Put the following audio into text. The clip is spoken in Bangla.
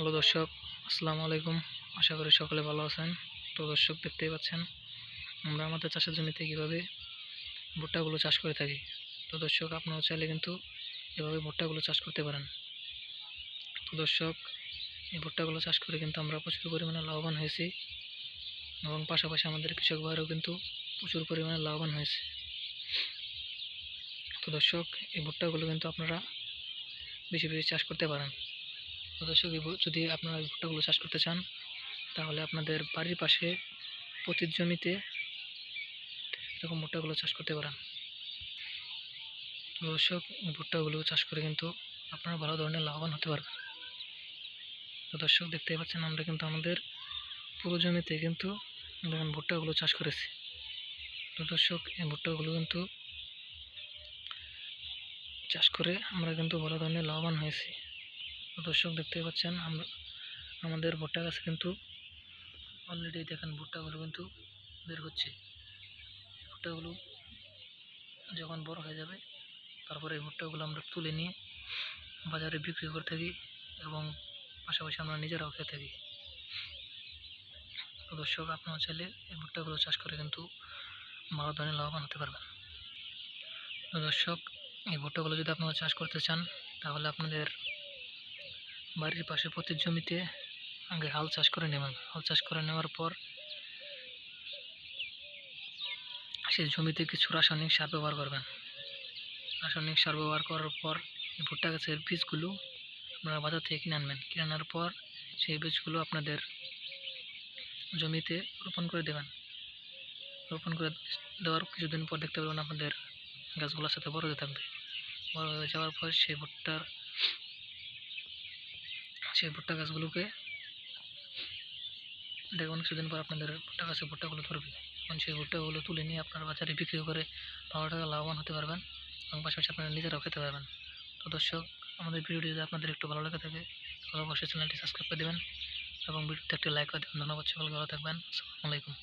হ্যালো দর্শক, আসসালামু আলাইকুম। আশা করি সকলে ভালো আছেন। তো দর্শক, দেখতেই পাচ্ছেন আমরা আমাদের চাষের জমিতে কীভাবে ভুট্টাগুলো চাষ করে থাকি। তো দর্শক, আপনারাও চাইলে কিন্তু এভাবে ভুট্টাগুলো চাষ করতে পারেন। তো দর্শক, এই ভুট্টাগুলো চাষ করে কিন্তু আমরা প্রচুর পরিমাণে লাভবান হয়েছি এবং পাশাপাশি আমাদের কৃষক ভাইরাও কিন্তু প্রচুর পরিমাণে লাভবান হয়েছে। তো দর্শক, এই ভুট্টাগুলো কিন্তু আপনারা বেশি বেশি চাষ করতে পারেন। তো দর্শক, যদি আপনারা এই ভুট্টাগুলো চাষ করতে চান তাহলে আপনাদের বাড়ির পাশে পতিত জমিতে এরকম ভুট্টাগুলো চাষ করতে পারেন। তো দর্শক, ভুট্টাগুলো চাষ করে কিন্তু আপনারা ভালো ধরনের লাভবান হতে পারবেন। তো দর্শক, দেখতেই পাচ্ছেন আমরা কিন্তু আমাদের পুরো জমিতে কিন্তু দেখেন ভুট্টাগুলো চাষ করেছি। তো দর্শক, এই ভুট্টাগুলো কিন্তু চাষ করে আমরা কিন্তু ভালো ধরনের লাভবান হয়েছি। তো দর্শক, দেখতেই পাচ্ছেন আমরা আমাদের ভুট্টা গাছে কিন্তু অলরেডি দেখেন ভুট্টাগুলো কিন্তু বের হচ্ছে। ভুট্টাগুলো যখন বড় হয়ে যাবে তারপরে এই ভুট্টাগুলো আমরা তুলে নিয়ে বাজারে বিক্রি করে থাকি এবং পাশাপাশি আমরা নিজেরাও খেয়ে থাকি। তো দর্শক, আপনারা চাইলে এই ভুট্টাগুলো চাষ করে কিন্তু ভালো ধরনের লাভবান হতে পারবেন। তো দর্শক, এই ভুট্টাগুলো যদি আপনারা চাষ করতে চান তাহলে আপনাদের বাড়ির পাশে প্রতি জমিতে আগে হাল চাষ করে নেবেন। হাল চাষ করে নেওয়ার পর সেই জমিতে কিছু রাসায়নিক সার ব্যবহার করবেন। রাসায়নিক সার ব্যবহার করার পর এই ভুট্টা গাছের বীজগুলো আপনারা বাজার থেকে কিনে আনবেন। কিনে আনার পর সেই বীজগুলো আপনাদের জমিতে রোপণ করে দেবেন। রোপণ করে দেওয়ার কিছুদিন পর দেখতে পাবেন আপনাদের গাছগুলোর সাথে বড় হতে থাকবে। বড় হয়ে যাওয়ার পর সেই ভুট্টা গাছগুলোকে দেখবেন কিছুদিন পর আপনাদের ভুট্টা গাছে ভুট্টাগুলো ধরবে। তখন সেই ভুট্টাগুলো তুলে নিয়ে আপনার বাজারে বিক্রি করে ভালো টাকা লাভবান হতে পারবেন এবং পাশাপাশি আপনারা নিজেরাও খেতে পারবেন। তো দর্শক, আমাদের ভিডিওটি যদি আপনাদের একটু ভালো লেগে থাকে তাহলে অবশ্যই চ্যানেলটি সাবস্ক্রাইব করে দেবেন এবং ভিডিওতে একটি লাইক করে দেবেন। ধন্যবাদ, সকলকে ভালো থাকবেন। আসসালামু আলাইকুম।